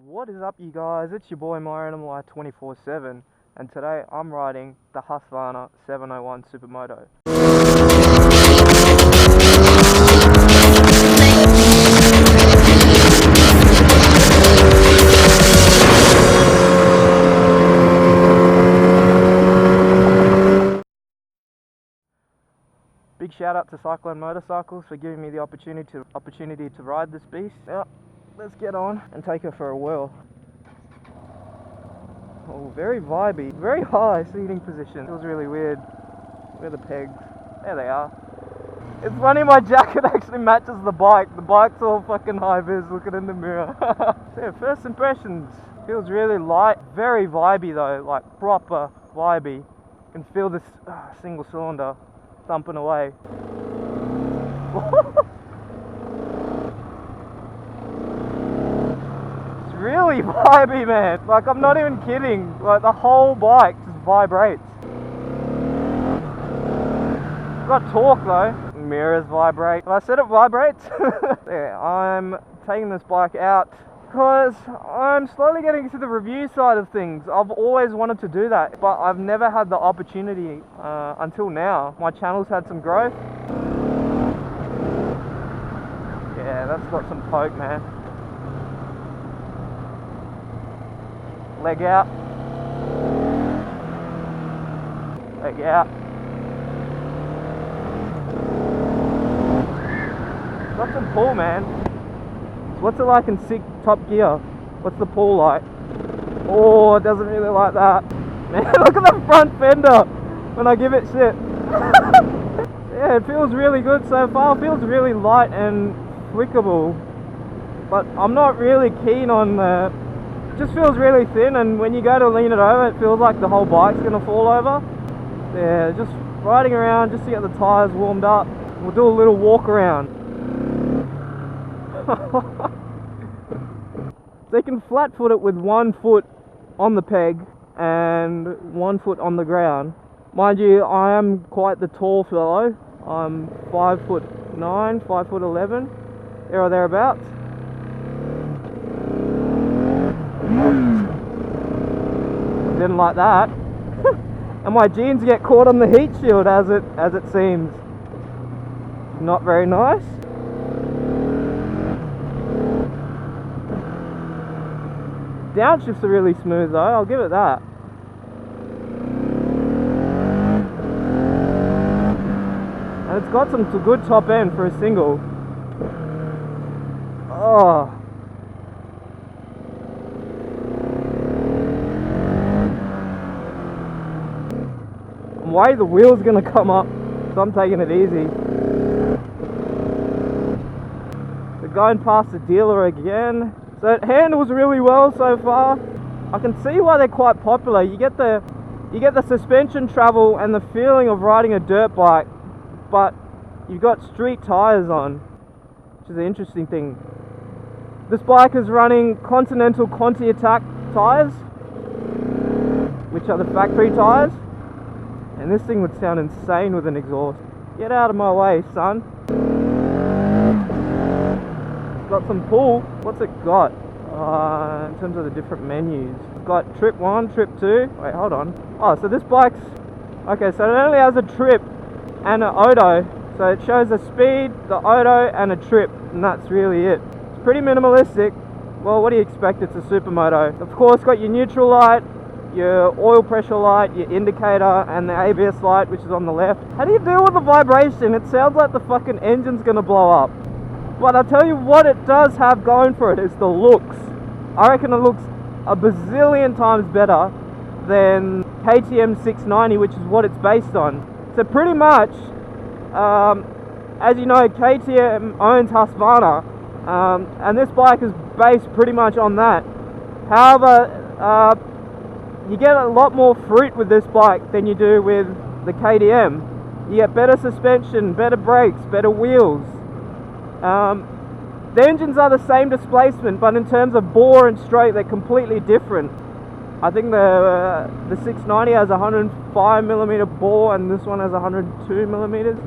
What is up, you guys? It's your boy MyAnimalLife 24/7, and today I'm riding the Husqvarna 701 Supermoto. Big shout out to Cyclone Motorcycles for giving me the opportunity to ride this beast. Yep. Let's get on and take her for a whirl. Oh, very vibey, very high seating position. Feels really weird. Where are the pegs? There they are. It's funny, my jacket actually matches the bike. The bike's all fucking high vis looking in the mirror. So yeah, first impressions. Feels really light, very vibey though, like proper vibey. You can feel this single cylinder thumping away. Really vibey, man. Like, I'm not even kidding. Like, the whole bike just vibrates. Got torque though. Mirrors vibrate. I said it vibrates. Yeah, I'm taking this bike out because I'm slowly getting into the review side of things. I've always wanted to do that, but I've never had the opportunity until now. My channel's had some growth. Yeah, that's got some poke, man. Leg out. Leg out. Got some pull, man. So what's it like in sick top gear? What's the pull like? Oh, it doesn't really like that. Man, look at the front fender when I give it shit. Yeah, it feels really good so far. It feels really light and flickable. But I'm not really keen on the... Just feels really thin, and when you go to lean it over, it feels like the whole bike's gonna fall over. Yeah, just riding around just to get the tyres warmed up. We'll do a little walk around. So you can flat foot it with 1 foot on the peg and 1 foot on the ground. Mind you, I am quite the tall fellow. I'm 5'9", 5'11", there or thereabouts. Didn't like that. And my jeans get caught on the heat shield as it seems. Not very nice. Downshifts are really smooth though, I'll give it that. And it's got some good top end for a single. Oh. I'm worried the wheel's gonna come up, so I'm taking it easy. We're going past the dealer again. So it handles really well so far. I can see why they're quite popular. You get the suspension travel and the feeling of riding a dirt bike, but you've got street tires on, which is an interesting thing. This bike is running Continental Conti Attack tires, which are the factory tires. And this thing would sound insane with an exhaust. Get out of my way, son. It's got some pull. What's it got? In terms of the different menus. It's got trip 1, trip 2. Wait, hold on. Oh, so this bike's... Okay, so it only has a trip and an odo. So it shows the speed, the odo, and a trip. And that's really it. It's pretty minimalistic. Well, what do you expect? It's a Supermoto. Of course, got your neutral light, your oil pressure light, your indicator, and the ABS light, which is on the left. How do you deal with the vibration? It sounds like the fucking engine's gonna blow up. But I'll tell you what it does have going for it is the looks. I reckon it looks a bazillion times better than KTM 690, which is what it's based on. So pretty much, as you know, KTM owns Husqvarna, and this bike is based pretty much on that. However, you get a lot more fruit with this bike than you do with the KTM. You get better suspension, better brakes, better wheels. The engines are the same displacement, but in terms of bore and straight, they're completely different. I think the 690 has 105mm bore, and this one has 102mm.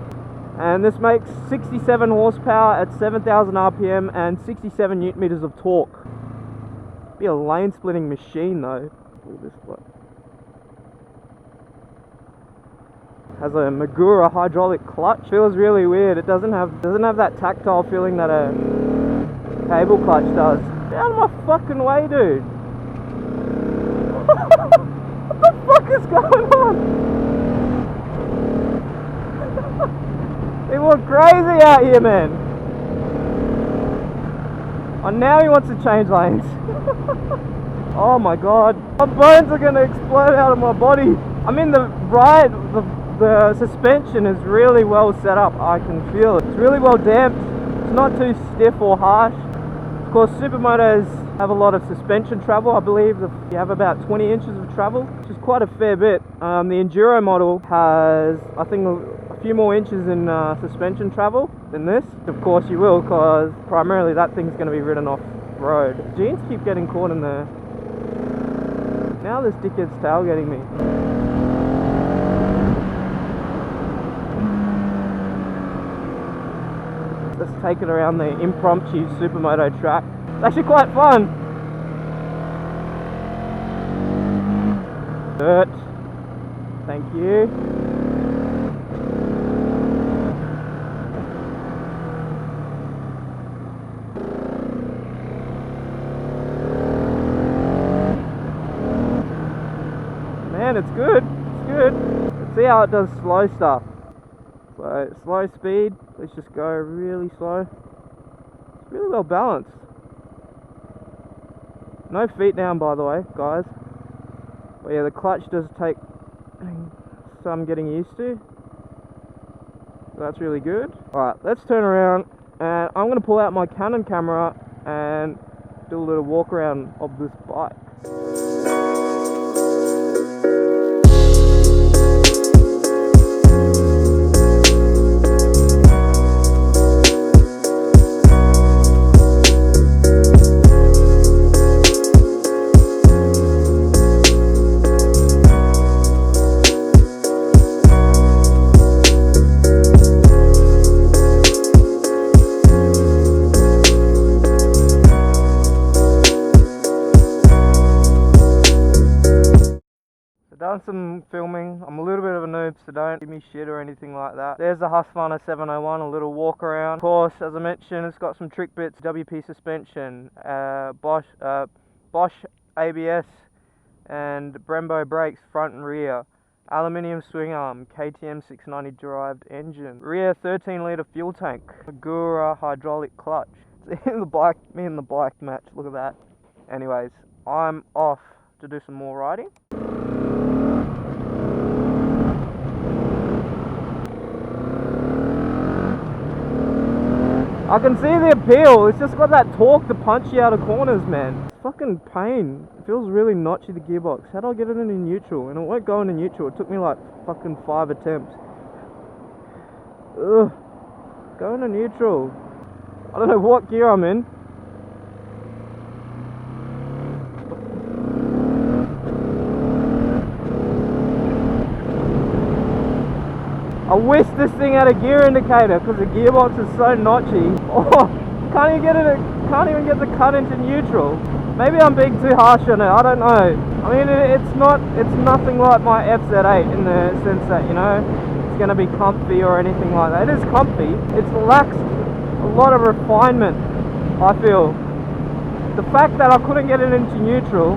And this makes 67 horsepower at 7,000 RPM and 67 Nm of torque. Be a lane splitting machine though. Pull this bloke. Has a Magura hydraulic clutch. Feels really weird. It doesn't have that tactile feeling that a cable clutch does. Get out of my fucking way, dude. What the fuck is going on? People are crazy out here, man. And now he wants to change lanes. Oh my god. My bones are gonna explode out of my body. I mean, the suspension is really well set up. I can feel it. It's really well damped. It's not too stiff or harsh. Of course, Supermotos have a lot of suspension travel. I believe that you have about 20 inches of travel, which is quite a fair bit. The Enduro model has, I think, a few more inches in suspension travel than this. Of course you will, because primarily that thing's going to be ridden off road. Jeans keep getting caught in there. Now this dickhead's tailgating me. Let's take it around the impromptu Supermoto track. It's actually quite fun. Dirt. Thank you. Man, it's good. It's good. Let's see how it does slow stuff. So, slow speed. Let's just go really slow. It's really well balanced. No feet down, by the way, guys. But yeah, the clutch does take some getting used to. So that's really good. Alright, let's turn around and I'm going to pull out my Canon camera and do a little walk around of this bike. Done some filming. I'm a little bit of a noob, so don't give me shit or anything like that. There's the Husqvarna 701, a little walk around. Of course, as I mentioned, it's got some trick bits, WP suspension, Bosch ABS, and Brembo brakes front and rear. Aluminium swing arm, KTM 690 derived engine. Rear 13 litre fuel tank. Magura hydraulic clutch. Me and the bike match, look at that. Anyways, I'm off to do some more riding. I can see the appeal. It's just got that torque to punch you out of corners, man. It's fucking pain. It feels really notchy, the gearbox. How do I get it into neutral? And it won't go into neutral. It took me like fucking 5 attempts. Ugh. Go into neutral. I don't know what gear I'm in. I wish this thing had a gear indicator because the gearbox is so notchy. Oh, can't even get the cut into neutral. Maybe I'm being too harsh on it, I don't know. I mean, it's nothing like my FZ8 in the sense that, you know, it's going to be comfy or anything like that. It is comfy. It's lacks a lot of refinement, I feel. The fact that I couldn't get it into neutral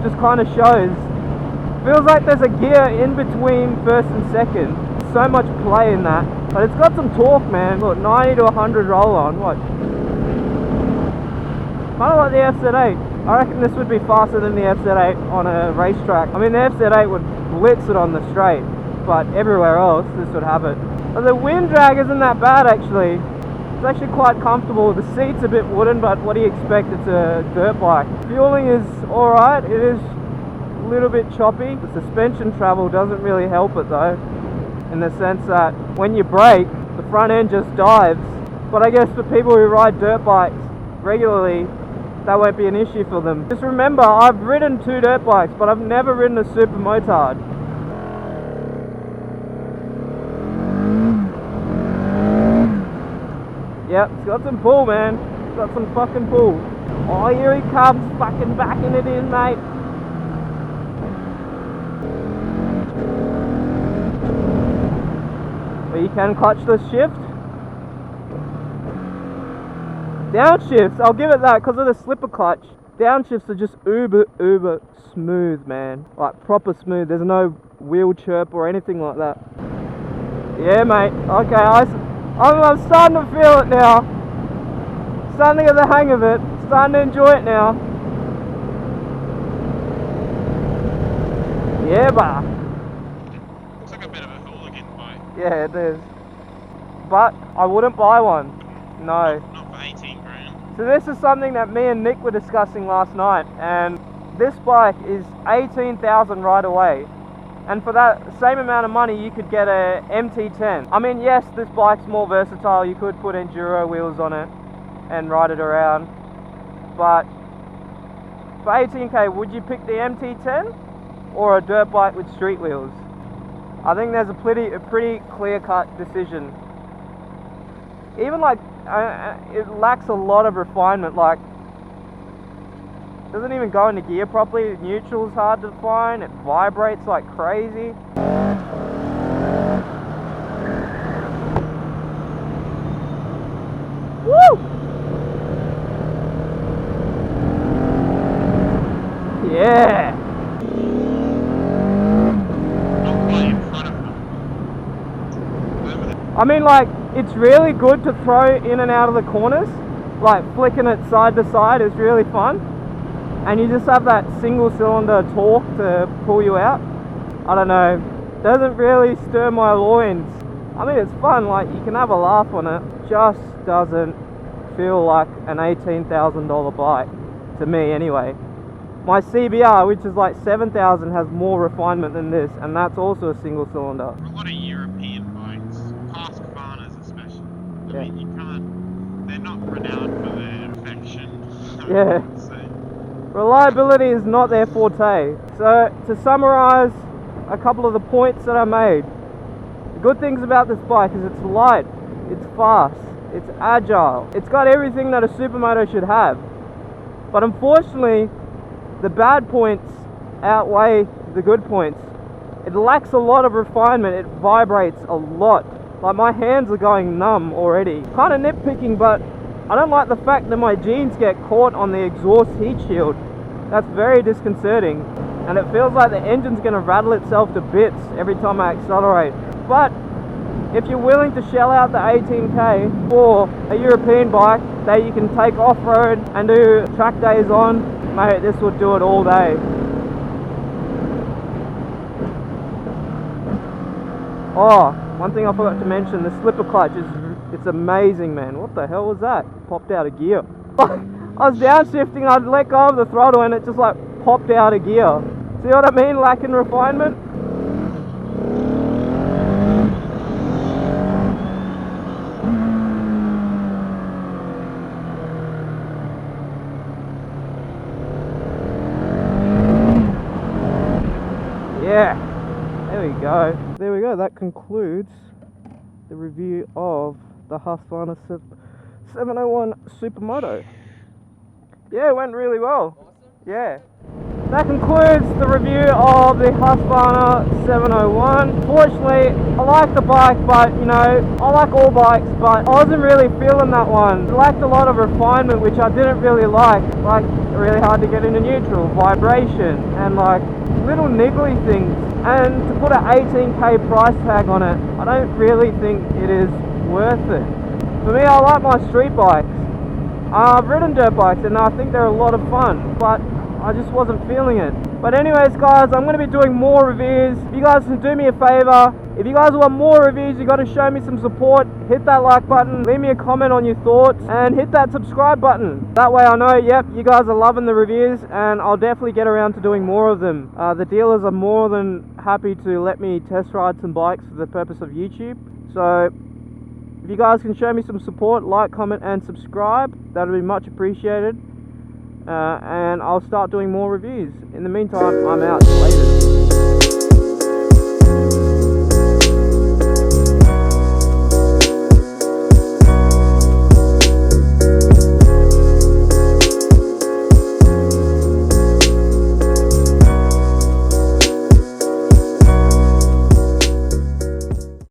just kind of shows. Feels like there's a gear in between first and second. So much play in that, but it's got some torque, man. Look, 90 to 100 roll on. What? Kind of like the FZ8. I reckon this would be faster than the FZ8 on a racetrack. I mean, the FZ8 would blitz it on the straight, but everywhere else this would have it. But the wind drag isn't that bad actually. It's actually quite comfortable. The seat's a bit wooden, but what do you expect? It's a dirt bike. Fueling is alright. It is a little bit choppy. The suspension travel doesn't really help it though, in the sense that when you brake, the front end just dives. But I guess for people who ride dirt bikes regularly, that won't be an issue for them. Just remember, I've ridden 2 dirt bikes, but I've never ridden a Supermoto. Yep, it's got some pull, man. It's got some fucking pull. Oh, here he comes, fucking backing it in, mate. But you can clutch the shift. Downshifts, I'll give it that because of the slipper clutch. Downshifts are just uber smooth, man. Like proper smooth. There's no wheel chirp or anything like that. Yeah, mate. Okay, I'm starting to feel it now. Starting to get the hang of it. Starting to enjoy it now. Yeah, bah. Looks like a bit of a hooligan bike. Yeah, it is. But I wouldn't buy one. No. Not for 18 grand. So this is something that me and Nick were discussing last night, and this bike is 18,000 right away. And for that same amount of money, you could get a MT10. I mean, yes, this bike's more versatile. You could put enduro wheels on it and ride it around. But for 18k, would you pick the MT10 or a dirt bike with street wheels? I think there's a pretty clear-cut decision. Even like, it lacks a lot of refinement. Like, doesn't even go into gear properly. Neutral's hard to find. It vibrates like crazy. Woo! Yeah! Not quite in front of them. I mean, like, it's really good to throw in and out of the corners. Like, flicking it side to side is really fun. And you just have that single cylinder torque to pull you out. I don't know, doesn't really stir my loins. I mean, it's fun, like you can have a laugh on it. Just doesn't feel like an $18,000 bike to me anyway. My CBR, which is like 7,000, has more refinement than this, and that's also a single cylinder. For a lot of European bikes, Husqvarnas especially, I mean, you can't, they're not renowned for their perfection. Yeah. Reliability is not their forte. So to summarize a couple of the points that I made, the good things about this bike is it's light, it's fast, it's agile, it's got everything that a Supermoto should have. But unfortunately, the bad points outweigh the good points. It lacks a lot of refinement, it vibrates a lot. Like my hands are going numb already. Kind of nitpicking, but I don't like the fact that my jeans get caught on the exhaust heat shield. That's very disconcerting, and it feels like the engine's going to rattle itself to bits every time I accelerate. But if you're willing to shell out the 18k for a European bike that you can take off-road and do track days on, mate, this would do it all day. Oh, one thing I forgot to mention, the slipper clutch it's amazing, man. What the hell was that? Popped out of gear. I was downshifting, I'd let go of the throttle and it just like popped out of gear. See what I mean? Lacking refinement. Yeah, there we go. There we go, that concludes the review of the Husqvarna 701 Supermoto. Yeah, it went really well. Awesome. Yeah. That concludes the review of the Husqvarna 701. Fortunately, I like the bike, but you know, I like all bikes, but I wasn't really feeling that one. It lacked a lot of refinement, which I didn't really like. Like, really hard to get into neutral, vibration, and like little niggly things. And to put an 18k price tag on it, I don't really think it is worth it. For me, I like my street bikes. I've ridden dirt bikes and I think they're a lot of fun, but I just wasn't feeling it. But anyways guys, I'm going to be doing more reviews. If you guys can do me a favor, if you guys want more reviews, you got to show me some support. Hit that like button, leave me a comment on your thoughts, and hit that subscribe button. That way I know, yep, you guys are loving the reviews, and I'll definitely get around to doing more of them. The dealers are more than happy to let me test ride some bikes for the purpose of YouTube. So if you guys can show me some support, like, comment and subscribe, that would be much appreciated. And I'll start doing more reviews. In the meantime, I'm out. Later.